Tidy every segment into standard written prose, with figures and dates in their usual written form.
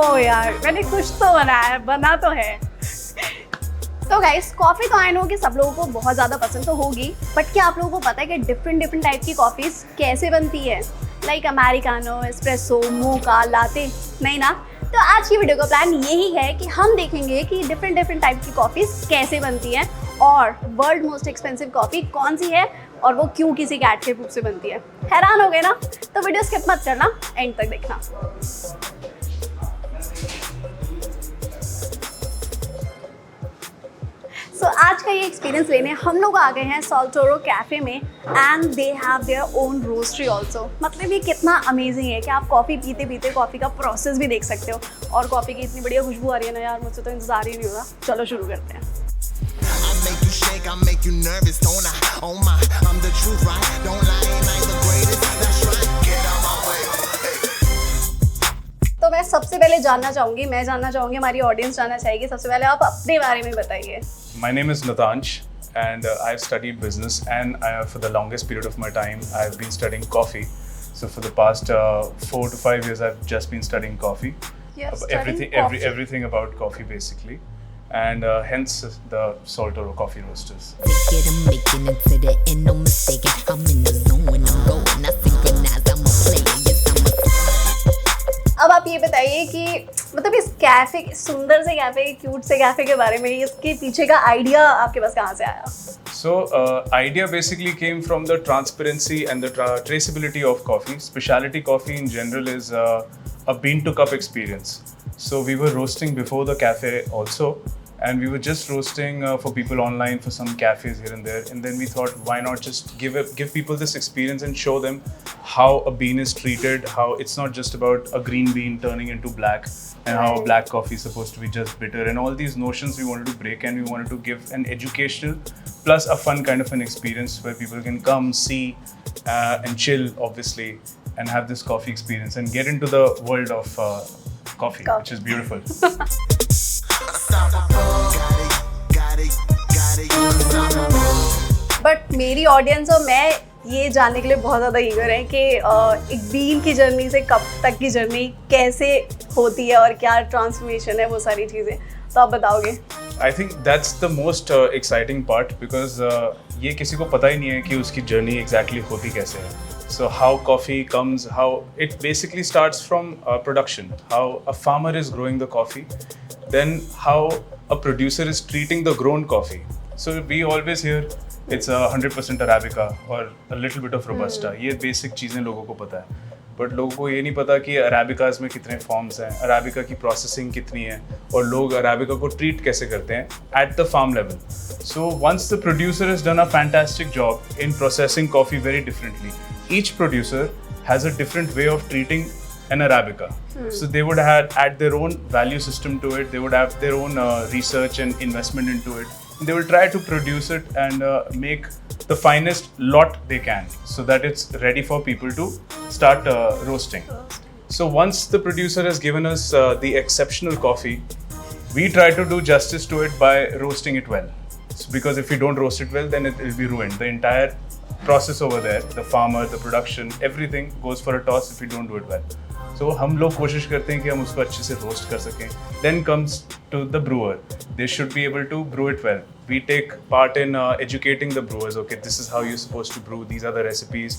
ओ यार मैंने कुछ तो बनाया, बना तो है। तो गाइस कॉफ़ी तो आई नो कि सब लोगों को बहुत ज़्यादा पसंद तो होगी, बट क्या आप लोगों को पता है कि डिफरेंट टाइप की कॉफ़ीज़ कैसे बनती है? लाइक अमेरिकानो, एस्प्रेसो, मोका, लाते, नहीं ना? तो आज की वीडियो का प्लान यही है कि हम देखेंगे कि डिफरेंट टाइप की कॉफ़ीज़ कैसे बनती हैं और वर्ल्ड मोस्ट एक्सपेंसिव कॉफ़ी कौन सी है और वो क्यों किसी कैट के रूप से बनती है। हैरान हो गए ना? तो वीडियो स्किप मत करना, एंड तक देखना। सो आज का ये एक्सपीरियंस लेने हम लोग आ गए हैं Sol Toro कैफ़े में and they have their own roastery also. मतलब ये कितना अमेजिंग है कि आप कॉफ़ी पीते पीते कॉफ़ी का प्रोसेस भी देख सकते हो और कॉफ़ी की इतनी बढ़िया खुशबू आ रही है ना यार, मुझसे तो इंतज़ार ही नहीं हो रहा। चलो शुरू करते हैं। तो मैं सबसे पहले जानना चाहूँगी, हमारी ऑडियंस जानना चाहेगी, सबसे पहले आप अपने बारे में बताइए। My name is Natansh and I've studied business and for the longest period of my time I've been studying coffee. So for the past 4 to 5 years I've just been studying coffee. Everything about coffee basically. And hence the Sol Toro Coffee Roasters. Making it to the end, no mistaking. I'm in the zone when I'm going. I synchronize, I'm a player. Yes, I'm a... अब आप ये बताइए कि मतलब इस cafe, सुंदर से cafe, cute से कैफे के बारे में, इसके पीछे का आइडिया आपके पास कहाँ से आया? So idea basically came from the transparency and the traceability of coffee. Specialty coffee in general is a bean to cup experience. So we were roasting before the cafe also. And we were just roasting for people online for some cafes here and there. And then we thought, why not just give people this experience and show them how a bean is treated, how it's not just about a green bean turning into black, and how a black coffee is supposed to be just bitter. And all these notions we wanted to break, and we wanted to give an educational plus a fun kind of an experience where people can come, see, and chill, obviously, and have this coffee experience and get into the world of coffee, which is beautiful. But मेरी audience और मैं ये जानने के लिए बहुत ज़्यादा eager है कि एक बीन की जर्नी से कप तक की जर्नी कैसे होती है और क्या ट्रांसफॉर्मेशन है, वो सारी चीज़ें तो आप बताओगे? I think that's the most exciting part because ये किसी को पता ही नहीं है कि उसकी जर्नी एग्जैक्टली होती कैसे है. So how coffee comes, how it basically starts from production, how a farmer is growing the coffee, then how a producer is treating the grown coffee. So we always hear it's 100% Arabica or a little bit of Robusta. ये basic चीज़ें लोगों को पता है, but लोगों को ये नहीं पता कि Arabicas में कितने forms हैं, Arabica की processing कितनी है और लोग Arabica को treat कैसे करते हैं at the farm level. So once the producer has done a fantastic job in processing coffee very differently, each producer has a different way of treating an Arabica. So they would have add their own value system to it. They would have their own research and investment into it. They will try to produce it and make the finest lot they can so that it's ready for people to start roasting. So once the producer has given us the exceptional coffee, we try to do justice to it by roasting it well. So because if we don't roast it well, then it will be ruined. The entire process over there, the farmer, the production, everything goes for a toss if we don't do it well. So हम लोग कोशिश करते हैं कि हम उसको अच्छे से रोस्ट कर सकें. Then comes to the brewer. They should be able to brew it well. We take part in educating the brewers. Okay, this is how you're supposed to brew. These are the recipes,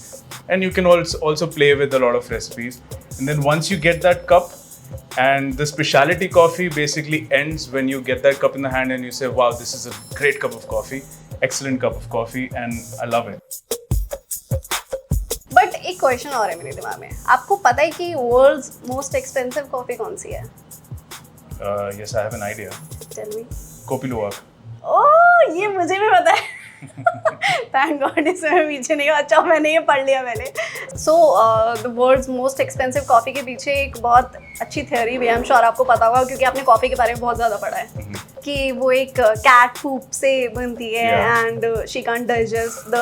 and you can also play with a lot of recipes. And then once you get that cup, and the specialty coffee basically ends when you get that cup in the hand and you say, wow, this is a great cup of coffee, excellent cup of coffee, and I love it. But एक question और है मेरे दिमाग में, आपको पता है कि वर्ल्ड्स मोस्ट एक्सपेंसिव कॉफी कौन सी है? Yes, I have an idea. Tell me. Kopi Luwak. ओह, ये मुझे भी पता है. Thank God इसमें मैं पीछे नहीं हूँ. अच्छा मैंने ये पढ़ लिया पहले. So the world's most expensive coffee के पीछे एक बहुत अच्छी थ्योरी भी है, I'm sure आपको पता होगा क्योंकि आपने कॉफ़ी के बारे में बहुत ज़्यादा पढ़ा है कि वो एक कैट फूड से बनती है and she can't digest the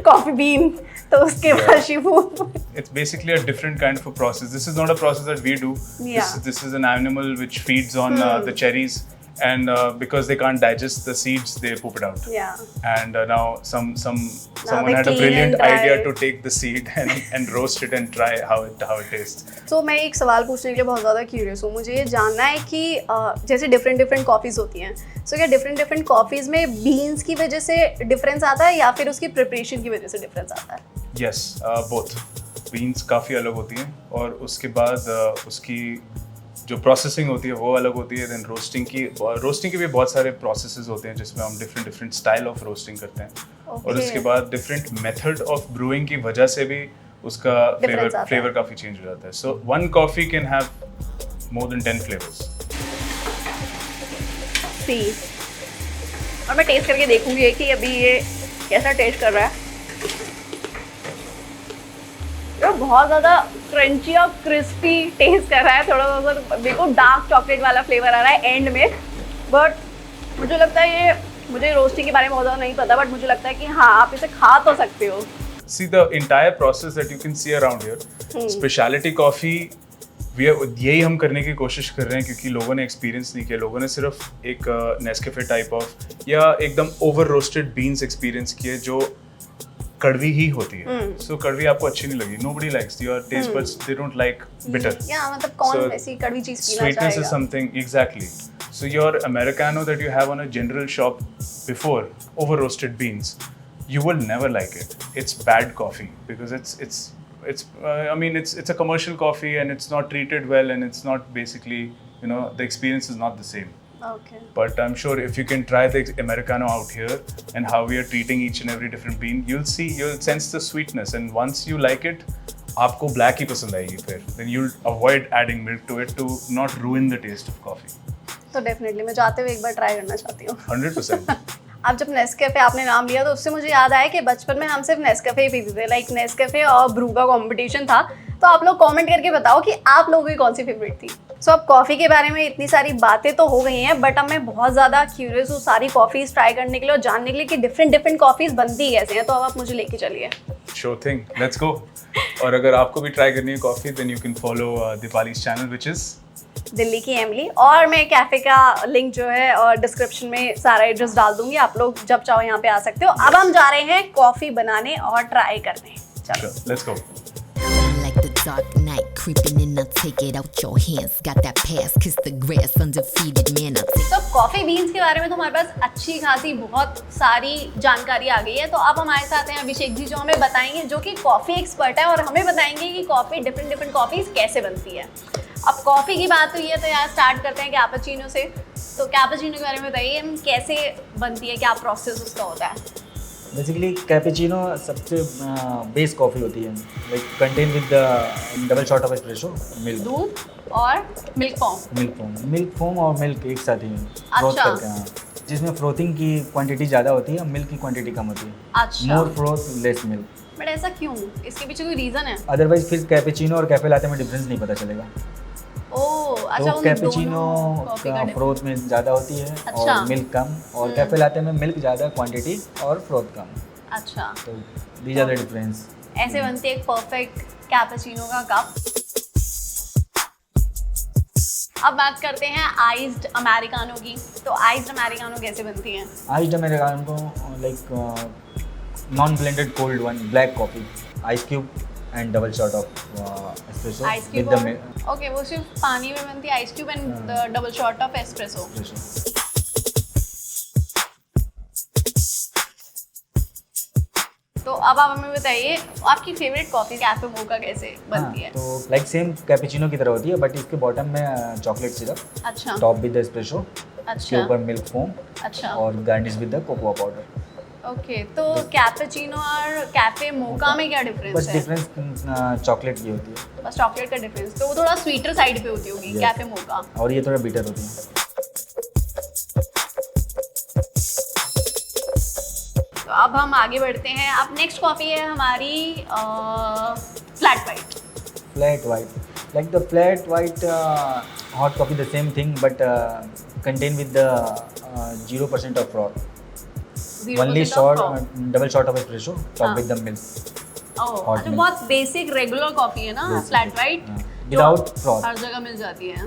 coffee been, तो उसके बाद she food. It's basically a different kind of a process. This is not a process that we do. Yeah. This is an animal which feeds on the cherries and because they can't digest the seeds, they poop it out. Yeah. And now someone they had a clean brilliant and dry. idea to take the seed and roast it and try how it tastes. तो मैं एक सवाल पूछने के लिए बहुत ज़्यादा curious हूँ. मुझे ये जानना है कि जैसे डिफरेंट कॉफ़ीज़ होती हैं, सो क्या डिफरेंट कॉफ़ीज़ में बीन्स की वजह से डिफरेंस आता है या फिर उसकी प्रिपरेशन की वजह से डिफरेंस आता है? Yes, both. बीन्स काफ़ी अलग होती हैं और उसके बाद उसकी जो प्रोसेसिंग होती है वो अलग होती है. देन रोस्टिंग की भी बहुत सारे प्रोसेसेस होते हैं जिसमें हम डिफरेंट स्टाइल ऑफ रोस्टिंग करते हैं. और उसके बाद डिफरेंट मेथड ऑफ ब्रूइंग की वजह से भी उसका फ्लेवर काफ़ी चेंज हो जाता है. So one coffee can have more than 10 flavours. See, और मैं टेस्ट करके देखूंगी कि अभी ये कैसा टेस्ट कर रहा है. तो बहुत ज़्यादा क्रंची और क्रिस्पी टेस्ट कर रहा है. थोड़ा सा मेरे को डार्क चॉकलेट वाला फ्लेवर आ रहा है एंड में. बट मुझे लगता है ये, मुझे रोस्टिंग के बारे में बहुत ज़्यादा नहीं पता, बट मुझे लगता है कि हाँ आप इसे खा तो सकते हो. See the entire process that you can see around here. Specialty coffee, यही हम करने की कोशिश कर रहे हैं क्योंकि लोगों ने एक्सपीरियंस नहीं किया. लोगों ने सिर्फ एक नेस्कैफे टाइप ऑफ या एकदम ओवर रोस्टेड बीन्स एक्सपीरियंस किए जो कड़वी ही होती है. सो कड़वी आपको अच्छी नहीं लगी. Nobody likes your taste buds. They don't like bitter. या मतलब कौन ऐसी कड़वी चीज़ पीना Sweetness चाहेगा? is something exactly. So your Americano that you have on a general shop before over roasted beans, you will never like it. It's bad coffee because it's a commercial coffee and it's not treated well and it's not basically, the experience is not the same. Okay. But I'm sure if you can try the Americano out here and how we are treating each and every different bean, you'll sense the sweetness, and once you like it, आपको black ही पसंद आएगी फिर. Then you'll avoid adding milk to it to not ruin the taste of coffee. तो definitely मैं जाते हुए एक बार try करना चाहती हूँ. 100%. अब जब नेस्कैफे आपने नाम लिया तो उससे मुझे याद आया कि बचपन में हम सिर्फ नेस्कैफे ही पीते थे. लाइक नेस्कैफे और ब्रू का कॉम्पिटिशन था. तो आप लोग कमेंट करके बताओ कि आप लोगों की कौन सी फेवरेट थी. सो अब कॉफ़ी के बारे में इतनी सारी बातें तो हो गई हैं, बट अब मैं बहुत ज़्यादा क्यूरियस हूँ सारी कॉफ़ीज़ ट्राई करने के लिए और जानने के लिए कि डिफरेंट कॉफ़ीज़ बनती कैसे हैं. तो अब आप मुझे लेके चलिए. Sure thing. Let's go. और अगर आपको भी ट्राई करनी है coffee, then you can follow Dipali's channel, which is Delhi की एमली. और मैं कैफ़े का लिंक जो है और डिस्क्रिप्शन में सारा एड्रेस डाल दूंगी. आप लोग जब चाहो यहाँ पे आ सकते हो. अब हम जा रहे हैं कॉफ़ी बनाने और ट्राई करने. चलो. Sure. Let's go. Like the dark night creeping in, I take it out your hands. Got that pass, kiss the grass, undefeated man. I take. तो कॉफ़ी बीन्स के बारे में तो हमारे पास अच्छी खासी बहुत सारी जानकारी आ गई है. तो अब हमारे साथ हैं अभिषेक जी जो हमें बताएंगे, जो कि कॉफ़ी एक्सपर्ट है और हमें बताएंगे कि कॉफ़ी डिफरेंट कॉफ़ीज़ कैसे बनती है. अब कॉफ़ी की बात हुई है तो यार स्टार्ट करते हैं कैपेचिनो से. तो कैपेचिनो के बारे में बताइए कैसे बनती है, क्या प्रोसेस उसका होता है. बेसिकली कैपेचिनो सबसे बेस कॉफ़ी होती है. Like contain with the double shot of espresso milk. दूध और मिल्क फॉर्म. मिल्क फोम और मिल्क एक साथ ही फ्रोथ अच्छा. करके. हाँ, जिसमें फ्रोथिंग की क्वांटिटी ज़्यादा होती है, मिल्क की क्वांटिटी कम होती है. अच्छा. मोर फ्रोथ लेस मिल्क. बट ऐसा क्यों, इसके पीछे कोई रीज़न है? अदरवाइज फिर कैपेचिनो और कैफे लाते में डिफरेंस नहीं पता चलेगा. ओह अच्छा. तो कैपेचिनो का फ्रोथ में ज़्यादा होती है अच्छा. और मिल्क कम, और कैफे लाते में मिल्क ज़्यादा क्वांटिटी और फ्रोथ कम. अच्छा. तो दीज आर द डिफरेंस. ऐसे बनती है एक परफेक्ट कैपेचिनो का कप. अब बात करते हैं आइस्ड अमेरिकानो की. तो आइस्ड अमेरिकानो कैसे बनती है? आइस्ड अमेरिकानो को like non blended cold one black coffee, ice cube and double shot of espresso ice with cube. The okay, वो सिर्फ पानी में बनती है, ice cube and double shot of espresso. तो अब आप हमें बताइए आपकी फेवरेट कॉफ़ी कैफे मोका कैसे बनती है? तो लाइक सेम कैपेचिनो की तरह होती है, बट इसके बॉटम में चॉकलेट सिरप, अच्छा. टॉप विद एस्प्रेसो, उसके अच्छा. ऊपर मिल्क फोम अच्छा. और garnish with the cocoa powder. Okay. तो कैपेचिनो और कैफे मोका में क्या डिफरेंस बस है? डिफरेंस चॉकलेट की होती है, बस चॉकलेट का डिफरेंस. तो वो थोड़ा स्वीटर साइड पे होती होगी Yes. कैफे मोका. और ये थोड़ा बिटर होती है. तो अब हम आगे बढ़ते हैं. अब नेक्स्ट कॉफ़ी है हमारी flat white. Flat white, like the flat white hot coffee, the same thing, but contain with the 0% of froth. 0% Only of shot, froth. double shot of espresso, top हाँ. with the milk. Oh, hot अच्छा. milk. बहुत basic regular coffee है ना Basic, flat white, हाँ. Without froth. हर जगह मिल जाती है.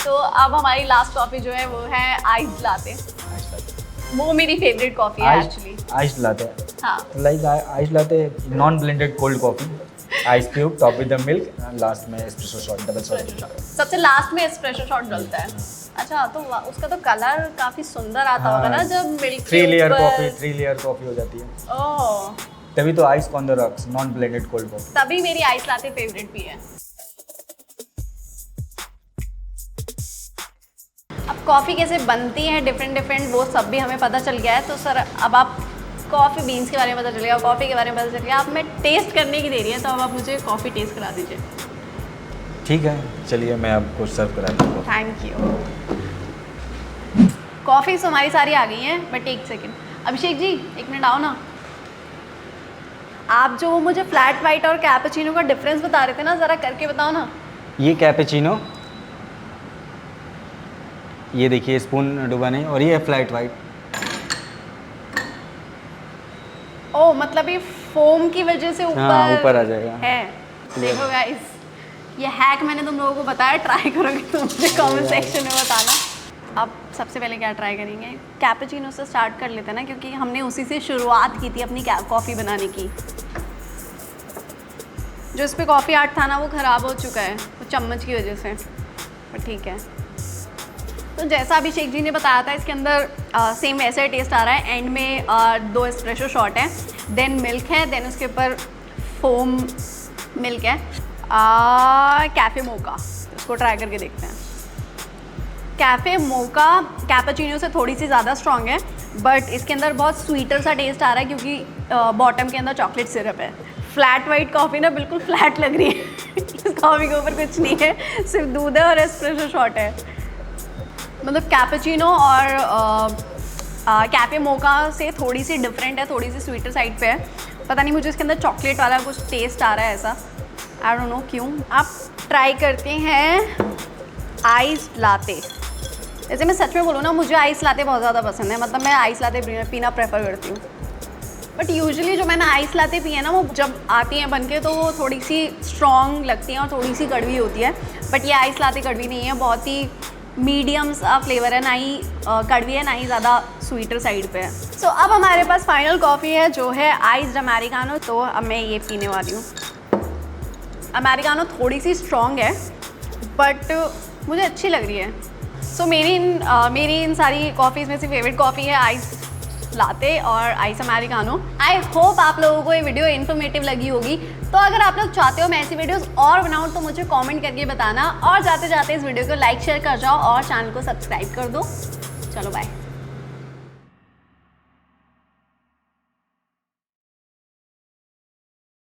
तो अब हमारी लास्ट कॉफ़ी जो है वो है आइस लाते। आइस लाते, वो मेरी फेवरेट कॉफ़ी है एक्चुअली। आइस लाते, हाँ, like ice latte, non blended cold coffee, ice cube top with the milk, last में एस्प्रेसो शॉट, डबल शॉट। सबसे लास्ट में एस्प्रेसो शॉट डलता है। अच्छा, तो उसका तो कलर काफी सुंदर आता होगा ना जब milk 3 layer coffee, 3 layer coffee हो जाती है। ओह, तभी तो ice on the rocks, non blended cold coffee. तभी मेरी आइस लाते फेवरेट भी है। अब कॉफ़ी कैसे बनती है डिफरेंट वो सब भी हमें पता चल गया है। तो सर अब आप कॉफ़ी बीन्स के बारे में पता चल गया, कॉफ़ी के बारे में पता चल गया, अब मैं टेस्ट करने की देरी है, तो अब आप मुझे कॉफ़ी टेस्ट करा दीजिए। ठीक है, चलिए मैं आपको सर्व कराता हूँ। Thank you. कॉफ़ी तो हमारी सारी आ गई हैं, बट एक सेकेंड, अभिषेक जी 1 मिनट आओ ना। आप जो मुझे फ्लैट वाइट और कैपेचिनो का डिफरेंस बता रहे थे ना, ज़रा करके बताओ ना। ये कैपेचिनो, ये देखिए स्पून डूबा नहीं, और ये है फ्लैट वाइट। ओह, मतलब ये फोम की वजह से ऊपर आ जाएगा है। देखो गाइस, ये हैक मैंने तुम लोगों को बताया, ट्राई करोगे तो मुझे कमेंट सेक्शन में बताना। अब सबसे पहले क्या ट्राई करेंगे, कैपेचिनो से स्टार्ट कर लेते हैं ना, क्योंकि हमने उसी से शुरुआत की थी अपनी कॉफ़ी बनाने की। जो इस पे कॉफ़ी आर्ट था ना, वो ख़राब हो चुका है वो चम्मच की वजह से, पर ठीक है। तो जैसा अभिषेक जी ने बताया था, इसके अंदर सेम वैसा ही टेस्ट आ रहा है। एंड में 2 एस्प्रेसो शॉट है, देन मिल्क है, देन उसके ऊपर फोम मिल्क है, कैफ़े मोका। इसको ट्राई करके देखते हैं। कैफ़े मोका कैपेचिनो से थोड़ी सी ज़्यादा स्ट्रॉन्ग है, बट इसके अंदर बहुत स्वीटर सा टेस्ट आ रहा है, क्योंकि बॉटम के अंदर चॉकलेट सिरप है। फ्लैट वाइट कॉफ़ी ना बिल्कुल फ्लैट लग रही है। इस कॉफ़ी के ऊपर कुछ नहीं है, सिर्फ दूध है और एस्प्रेसो शॉट है। मतलब कैपेचिनो और कैफ़े मोका से थोड़ी सी डिफरेंट है, थोड़ी सी स्वीटर साइड पे है। पता नहीं, मुझे इसके अंदर चॉकलेट वाला कुछ टेस्ट आ रहा है ऐसा, आई डोंट नो क्यों। आप ट्राई करते हैं आइस लाते। जैसे मैं सच में बोलूँ ना, मुझे आइस लाते बहुत ज़्यादा पसंद है, मतलब मैं आइस लाते पीना प्रेफर करती हूँ। बट यूजुअली जो मैंने आइस लाते पी है ना, वो जब आती हैं बनके तो वो थोड़ी सी स्ट्रॉन्ग लगती हैं और थोड़ी सी कड़वी होती है। बट ये आइस लाते कड़वी नहीं है, बहुत ही मीडियम सा फ्लेवर है, ना ही कड़वी है, ना ही ज़्यादा स्वीटर साइड पे है। सो अब हमारे पास फाइनल कॉफ़ी है, जो है आइस्ड अमेरिकानो। तो अब मैं ये पीने वाली हूँ। अमेरिकानो थोड़ी सी स्ट्रॉन्ग है, बट मुझे अच्छी लग रही है। सो मेरी इन सारी कॉफ़ीज़ में से फेवरेट कॉफ़ी है आइस लाते और आइस अमेरिकानो। आई होप आप लोगों को ये वीडियो इन्फॉर्मेटिव लगी होगी। तो अगर आप लोग चाहते हो मैं ऐसी वीडियोस और बनाऊँ, तो मुझे कमेंट करके बताना। और जाते जाते इस वीडियो को लाइक शेयर कर जाओ और चैनल को सब्सक्राइब कर दो। चलो बाय।